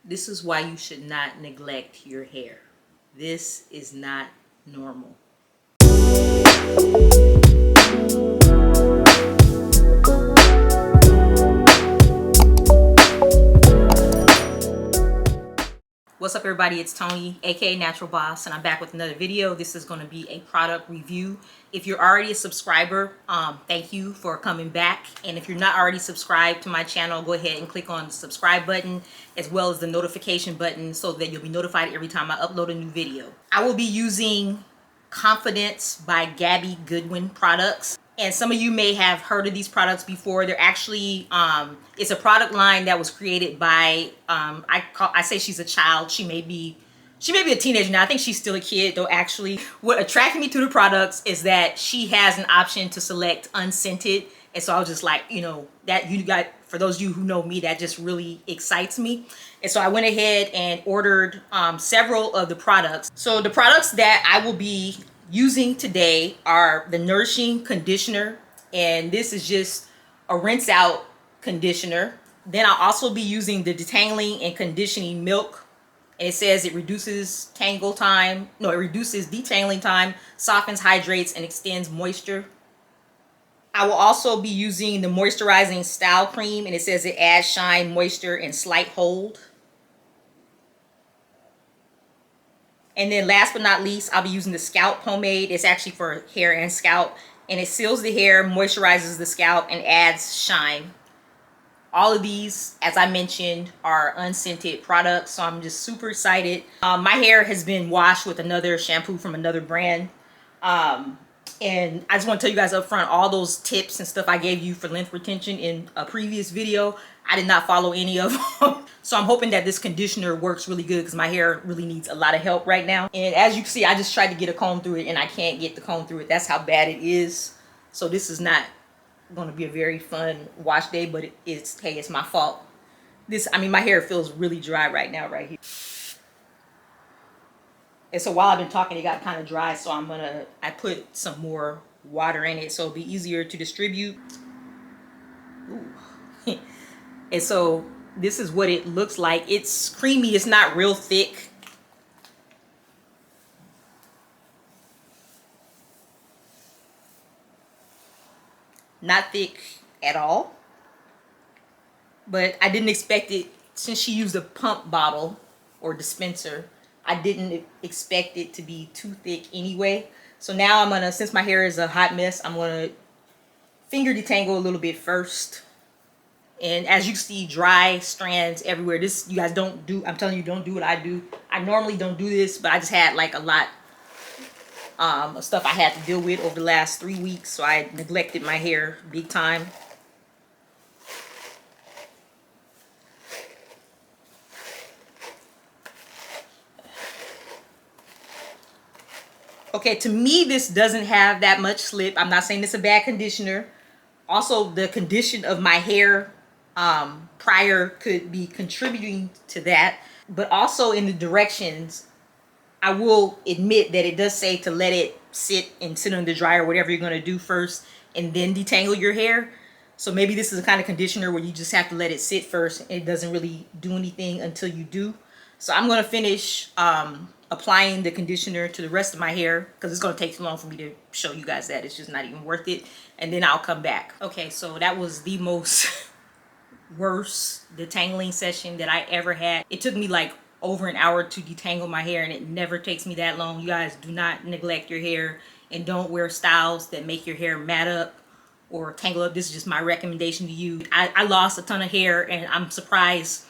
This is why you should not neglect your hair. This is not normal. What's up everybody, it's Tony, aka Natural Boss, and I'm back with another video. This is going to be a product review. If you're already a subscriber, thank you for coming back. And if you're not already subscribed to my channel, go ahead and click on the subscribe button as well as the notification button so that you'll be notified every time I upload a new video. I will be using Confidence by Gabby Goodwin products. And some of you may have heard of these products before. They're actually, it's a product line that was created by, I say she's a child. She may be a teenager now. I think she's still a kid though, actually. What attracted me to the products is that she has an option to select unscented. And so I was just like, you know, that you got, for those of you who know me, that just really excites me. And so I went ahead and ordered several of the products. So the products that I will be using today are the Nourishing Conditioner. And this is just a rinse out conditioner. Then I'll also be using the Detangling and Conditioning Milk. And it says it reduces detangling time, softens, hydrates, and extends moisture. I will also be using the Moisturizing Style Cream, and it says it adds shine, moisture, and slight hold. And then last but not least, I'll be using the Scalp Pomade. It's actually for hair and scalp, and it seals the hair, moisturizes the scalp, and adds shine. All of these, as I mentioned, are unscented products, so I'm just super excited. My hair has been washed with another shampoo from another brand. And I just want to tell you guys up front, all those tips and stuff I gave you for length retention in a previous video, I did not follow any of them. So I'm hoping that this conditioner works really good because my hair really needs a lot of help right now. And as you can see, I just tried to get a comb through it and I can't get the comb through it. That's how bad it is. So this is not going to be a very fun wash day, but it's my fault. My hair feels really dry right now, right here. And so while I've been talking, it got kind of dry, so I put some more water in it so it'll be easier to distribute. Ooh. And so this is what it looks like. It's creamy, it's not real thick. Not thick at all. But I didn't expect it, since she used a pump bottle or dispenser, I didn't expect it to be too thick anyway. So now I'm gonna, since my hair is a hot mess, I'm gonna finger detangle a little bit first. And as you see, dry strands everywhere. This, you guys don't do, I'm telling you, don't do what I do. I normally don't do this, but I just had like a lot of stuff I had to deal with over the last 3 weeks. So I neglected my hair big time. Okay, to me, this doesn't have that much slip. I'm not saying it's a bad conditioner. Also, the condition of my hair prior could be contributing to that. But also in the directions, I will admit that it does say to let it sit on the dryer, whatever you're going to do first, and then detangle your hair. So maybe this is a kind of conditioner where you just have to let it sit first. It doesn't really do anything until you do. So I'm going to finish applying the conditioner to the rest of my hair because it's going to take too long for me to show you guys that. It's just not even worth it. And then I'll come back. Okay, so that was the most worst detangling session that I ever had. It took me like over an hour to detangle my hair, and it never takes me that long. You guys, do not neglect your hair and don't wear styles that make your hair mat up or tangle up. This is just my recommendation to you. I lost a ton of hair, and I'm surprised.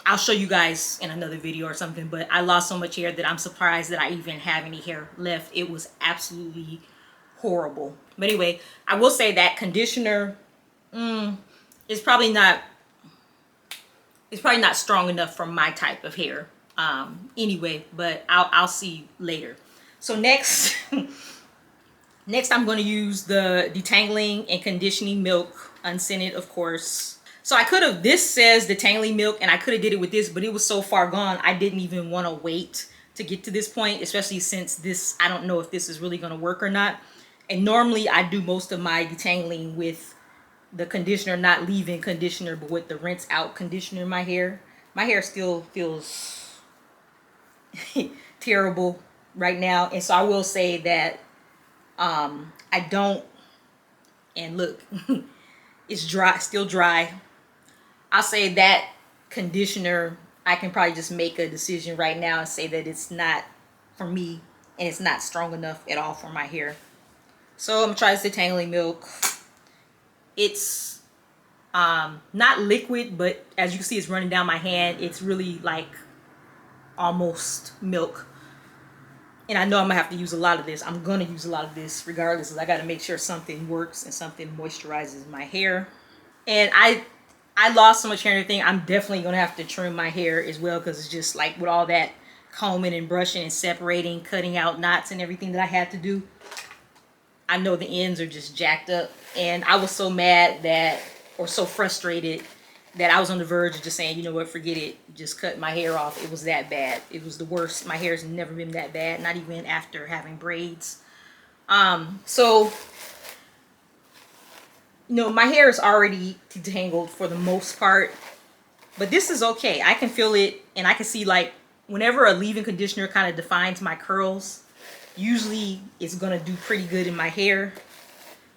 I'll show you guys in another video or something, but I lost so much hair that I'm surprised that I even have any hair left. It was absolutely horrible. But anyway, I will say that conditioner is probably not strong enough for my type of hair. Anyway, but I'll see later. So next I'm going to use the Detangling and Conditioning Milk, unscented, of course. So I could have, this says Detangling Milk, and I could have did it with this, but it was so far gone, I didn't even want to wait to get to this point, especially since this, I don't know if this is really going to work or not. And normally I do most of my detangling with the conditioner, not leave-in conditioner, but with the rinse out conditioner in my hair. My hair still feels terrible right now. And so I will say that I don't, and look, it's dry, still dry. I'll say that conditioner, I can probably just make a decision right now and say that it's not for me and it's not strong enough at all for my hair. So I'm gonna try this detangling milk. It's not liquid, but as you can see, it's running down my hand. It's really like almost milk. And I know I'm gonna have to use a lot of this. I'm gonna use a lot of this regardless, because I gotta make sure something works and something moisturizes my hair. And I lost so much hair and everything. I'm definitely gonna have to trim my hair as well, because it's just like with all that combing and brushing and separating, cutting out knots and everything that I had to do. I know the ends are just jacked up, and I was so mad that, or so frustrated that I was on the verge of just saying, you know what, forget it, just cut my hair off. It was that bad. It was the worst. My hair's never been that bad, not even after having braids. So you know, my hair is already detangled for the most part, but this is okay. I can feel it, and I can see, like, whenever a leave-in conditioner kind of defines my curls, usually it's gonna do pretty good in my hair.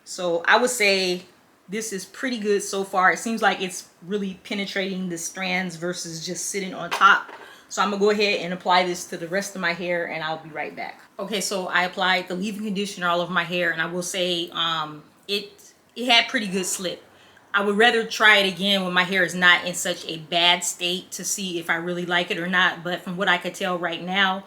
So I would say this is pretty good so far. It seems like it's really penetrating the strands versus just sitting on top. So I'm gonna go ahead and apply this to the rest of my hair, and I'll be right back. Okay, so I applied the leave-in conditioner all over my hair, and I will say it had pretty good slip. I would rather try it again when my hair is not in such a bad state to see if I really like it or not. But from what I could tell right now,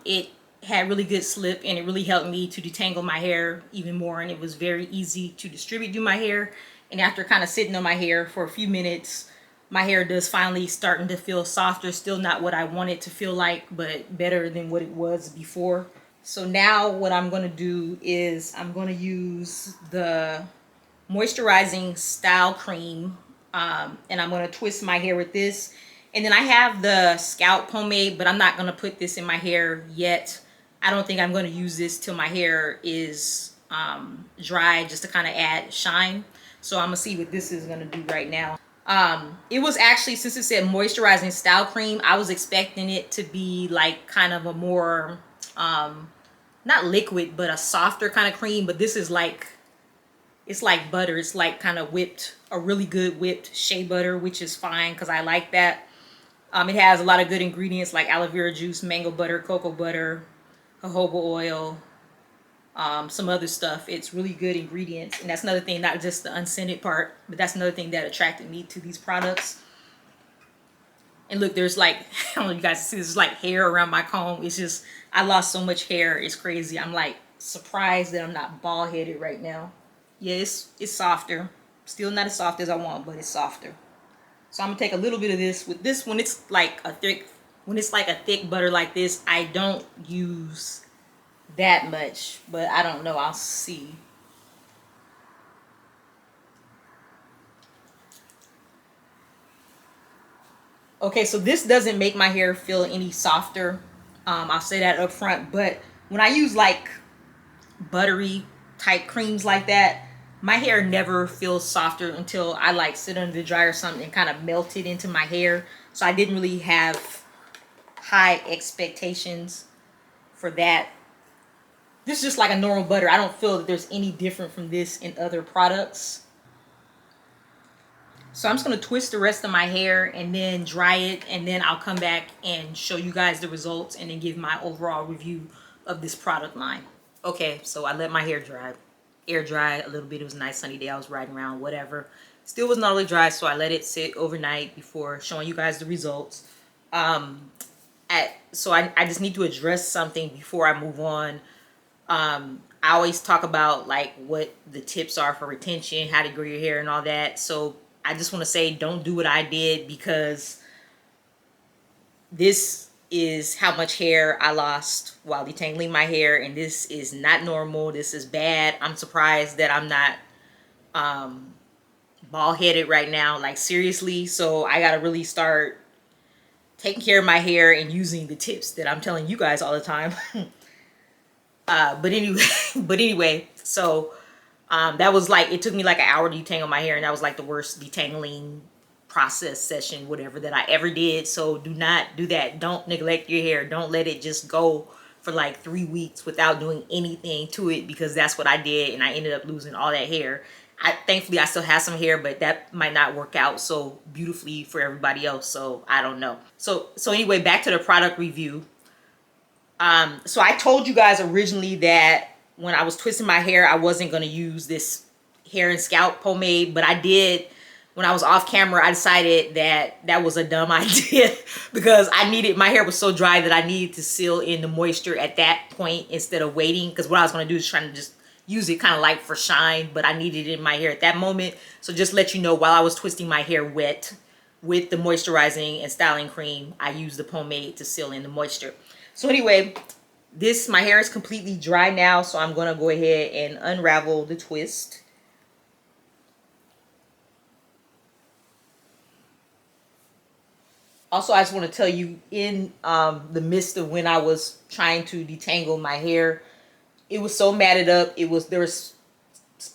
it had really good slip, and it really helped me to detangle my hair even more, and it was very easy to distribute through my hair. And after kind of sitting on my hair for a few minutes, my hair does finally starting to feel softer. Still not what I want it to feel like, but better than what it was before. So now what I'm going to do is I'm going to use the moisturizing style cream, and I'm going to twist my hair with this. And then I have the scalp pomade, but I'm not going to put this in my hair yet. I don't think I'm going to use this till my hair is dry, just to kind of add shine. So I'm going to see what this is going to do right now. It was actually, since it said moisturizing style cream, I was expecting it to be like kind of a more not liquid, but a softer kind of cream. But this is like, it's like butter. It's like kind of whipped, a really good whipped shea butter, which is fine because I like that. It has a lot of good ingredients like aloe vera juice, mango butter, cocoa butter, jojoba oil, some other stuff. It's really good ingredients, and that's another thing, not just the unscented part, but that's another thing that attracted me to these products. And look, there's like, I don't know if you guys see, there's like hair around my comb. It's just, I lost so much hair. It's crazy. I'm like surprised that I'm not bald headed right now. Yeah, it's softer. Still not as soft as I want, but it's softer. So I'm gonna take a little bit of this. With this, when it's like a thick butter like this, I don't use that much, but I don't know, I'll see. Okay, so this doesn't make my hair feel any softer. I'll say that up front. But when I use like buttery type creams like that, my hair never feels softer until I like sit under the dryer or something and kind of melt it into my hair. So I didn't really have high expectations for that. This is just like a normal butter. I don't feel that there's any different from this in other products. So I'm just going to twist the rest of my hair and then dry it, and then I'll come back and show you guys the results and then give my overall review of this product line. Okay, so I let my hair dry, air dry a little bit. It was a nice sunny day. I was riding around, whatever. Still was not really dry, so I let it sit overnight before showing you guys the results. So I just need to address something before I move on. I always talk about like what the tips are for retention, how to grow your hair and all that. So I just want to say, don't do what I did, because this is how much hair I lost while detangling my hair, and this is not normal. This is bad. I'm surprised that I'm not bald headed right now, like seriously. So I gotta really start taking care of my hair and using the tips that I'm telling you guys all the time. But anyway, so that was like, it took me like an hour to detangle my hair, and that was like the worst detangling process session, whatever, that I ever did. So do not do that. Don't neglect your hair. Don't let it just go for like 3 weeks without doing anything to it, because that's what I did, and I ended up losing all that hair. Thankfully I still have some hair, but that might not work out so beautifully for everybody else, so I don't know. So anyway, back to the product review. So I told you guys originally that when I was twisting my hair, I wasn't going to use this hair and scalp pomade, but I did. When I was off camera, I decided that that was a dumb idea because my hair was so dry that I needed to seal in the moisture at that point instead of waiting, because what I was going to do is trying to just use it kind of like for shine, but I needed it in my hair at that moment. So just let you know, while I was twisting my hair wet with the moisturizing and styling cream, I used the pomade to seal in the moisture. So anyway, my hair is completely dry now, so I'm going to go ahead and unravel the twist. Also, I just want to tell you, in the midst of when I was trying to detangle my hair, it was so matted up. There was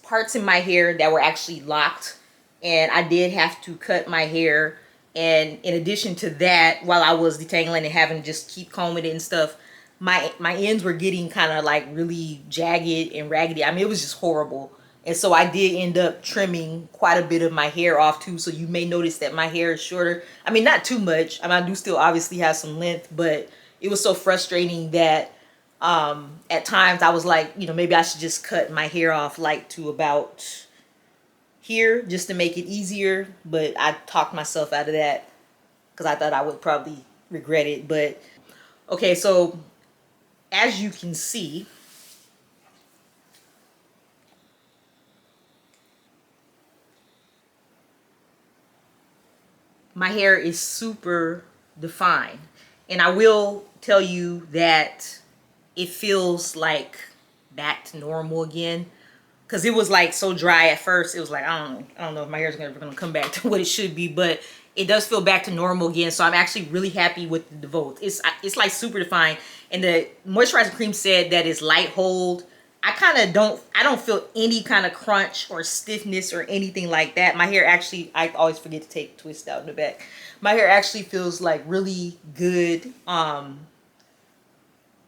parts in my hair that were actually locked, and I did have to cut my hair. And in addition to that, while I was detangling and having to just keep combing it and stuff, my ends were getting kind of like really jagged and raggedy. I mean, it was just horrible. And so I did end up trimming quite a bit of my hair off too. So you may notice that my hair is shorter. I mean, not too much. I mean, I do still obviously have some length, but it was so frustrating that at times I was like, maybe I should just cut my hair off like to about here just to make it easier. But I talked myself out of that because I thought I would probably regret it. But okay, so as you can see, my hair is super defined, and I will tell you that it feels like back to normal again, because it was like so dry at first. It was like, I don't know if my hair is ever going to come back to what it should be, but it does feel back to normal again. So I'm actually really happy with the Devote. It's like super defined, and the moisturizing cream said that it's light hold. I don't feel any kind of crunch or stiffness or anything like that. My hair actually, I always forget to take twist out in the back. My hair actually feels like really good all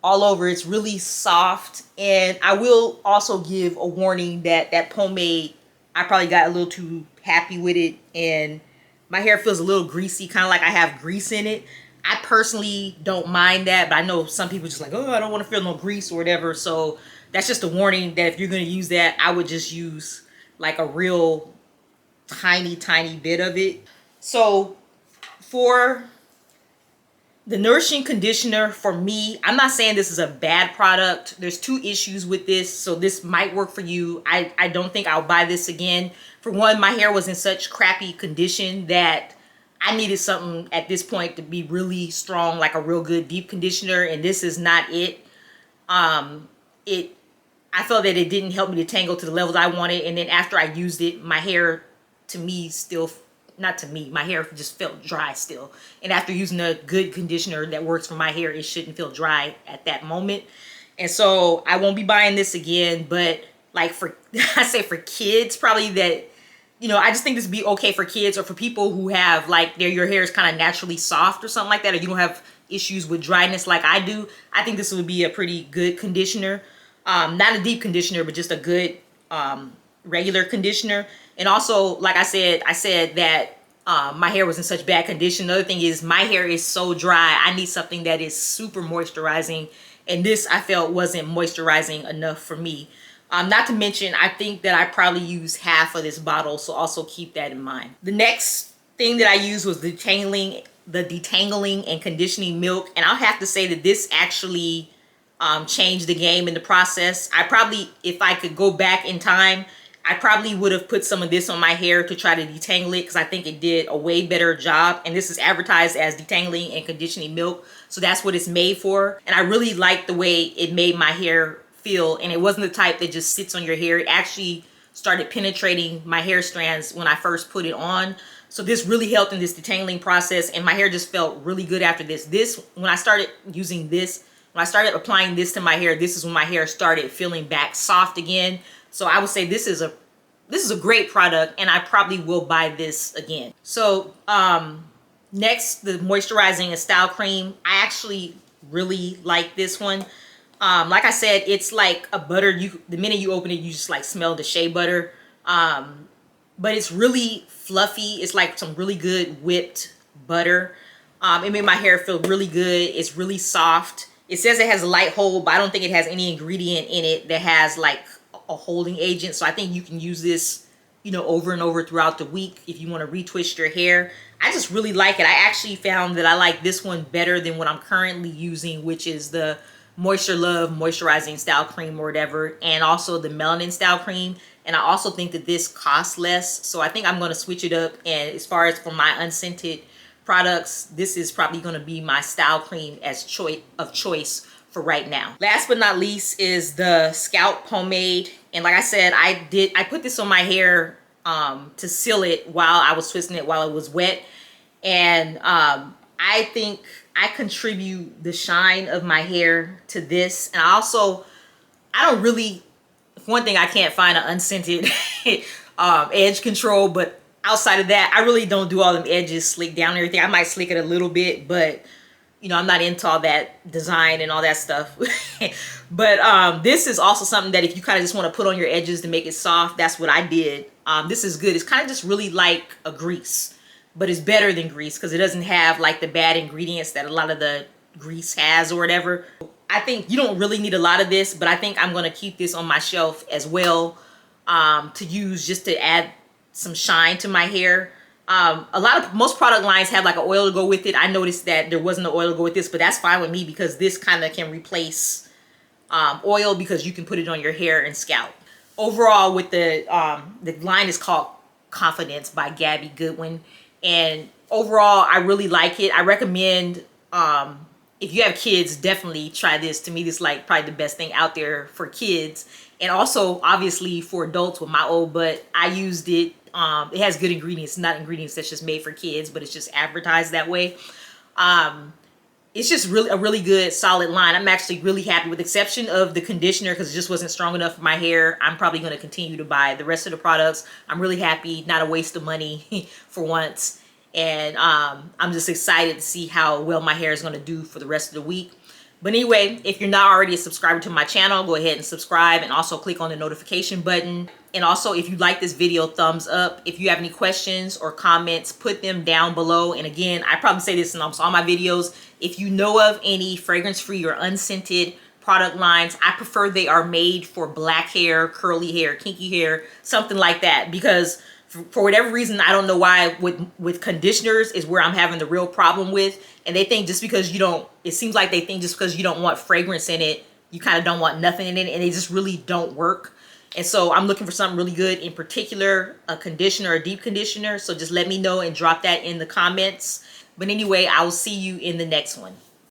over. It's really soft. And I will also give a warning that that pomade, I probably got a little too happy with it, and my hair feels a little greasy, kind of like I have grease in it. I personally don't mind that, but I know some people just like, oh, I don't want to feel no grease or whatever. So that's just a warning that if you're going to use that, I would just use like a real tiny bit of it. So for the nourishing conditioner, for me, I'm not saying this is a bad product. There's 2 issues with this, so this might work for you. I don't think I'll buy this again. For one, my hair was in such crappy condition that I needed something at this point to be really strong, like a real good deep conditioner, and this is not it. I felt that it didn't help me to tangle to the levels I wanted, and then after I used it, my hair, to me, still, not to me, my hair just felt dry still. And after using a good conditioner that works for my hair, it shouldn't feel dry at that moment. And so I won't be buying this again, but like I say for kids, probably that, I just think this would be okay for kids or for people who have like your hair is kind of naturally soft or something like that, or you don't have issues with dryness like I do. I think this would be a pretty good conditioner. Not a deep conditioner, but just a good regular conditioner. And also, like I said that my hair was in such bad condition. Another thing is my hair is so dry. I need something that is super moisturizing, and this I felt wasn't moisturizing enough for me. Not to mention, I think that I probably used half of this bottle, so also keep that in mind. The next thing that I used was the detangling and conditioning milk, and I'll have to say that this actually changed the game in the process. I probably, if I could go back in time, I probably would have put some of this on my hair to try to detangle it, because I think it did a way better job. And this is advertised as detangling and conditioning milk, so that's what it's made for. And I really liked the way it made my hair feel, and it wasn't the type that just sits on your hair. It actually started penetrating my hair strands when I first put it on. So this really helped in this detangling process, and my hair just felt really good after this. When I started using this, when I started applying this to my hair, this is when my hair started feeling back soft again. So I would say this is this is a great product, and I probably will buy this again. So next, the moisturizing and style cream. I actually really like this one. Like I said, it's like a butter. The minute you open it, you just like smell the shea butter. But it's really fluffy. It's like some really good whipped butter. It made my hair feel really good. It's really soft. It says it has a light hold, but I don't think it has any ingredient in it that has like a holding agent. So I think you can use this, you know, over and over throughout the week if you want to retwist your hair. I just really like it. I actually found that I like this one better than what I'm currently using, which is the Moisture Love Moisturizing Style Cream or whatever, and also the Melanin Style Cream. And I also think that this costs less, so I think I'm going to switch it up. And as far as for my unscented products, this is probably going to be my style cream as choice for right now. Last but not least is the scalp pomade. And like I said, I put this on my hair to seal it while I was twisting it while it was wet. And I think I contribute the shine of my hair to this. And I don't really, one thing, I can't find an unscented edge control, but outside of that, I really don't do all them edges slick down and everything. I might slick it a little bit, but you know, I'm not into all that design and all that stuff. But this is also something that if you kind of just want to put on your edges to make it soft, that's what I did. This is good. It's kind of just really like a grease, but it's better than grease because it doesn't have like the bad ingredients that a lot of the grease has or whatever. I think you don't really need a lot of this, but I think I'm going to keep this on my shelf as well to use just to add some shine to my hair. Most product lines have like an oil to go with it. I noticed that there wasn't an oil to go with this, but that's fine with me because this kind of can replace oil because you can put it on your hair and scalp. Overall, with the line is called Confidence by Gabby Goodwin, and overall I really like it. I recommend if you have kids, definitely try this. To me, this is like probably the best thing out there for kids, and also obviously for adults with my old butt. I used it. It has good ingredients, not ingredients that's just made for kids, but it's just advertised that way. It's just really a really good solid line. I'm actually really happy, with the exception of the conditioner because it just wasn't strong enough for my hair. I'm probably going to continue to buy the rest of the products. I'm really happy, not a waste of money for once. And I'm just excited to see how well my hair is going to do for the rest of the week. But anyway, if you're not already a subscriber to my channel, go ahead and subscribe and also click on the notification button. And also, if you like this video, thumbs up. If you have any questions or comments, put them down below. And again, I probably say this in almost all my videos. If you know of any fragrance-free or unscented product lines, I prefer they are made for black hair, curly hair, kinky hair, something like that. Because for whatever reason, I don't know why, with conditioners is where I'm having the real problem with. And they think just because you don't, it seems like they think just because you don't want fragrance in it, you kind of don't want nothing in it, and they just really don't work. And so I'm looking for something really good, in particular, a conditioner, a deep conditioner. So just let me know and drop that in the comments. But anyway, I will see you in the next one.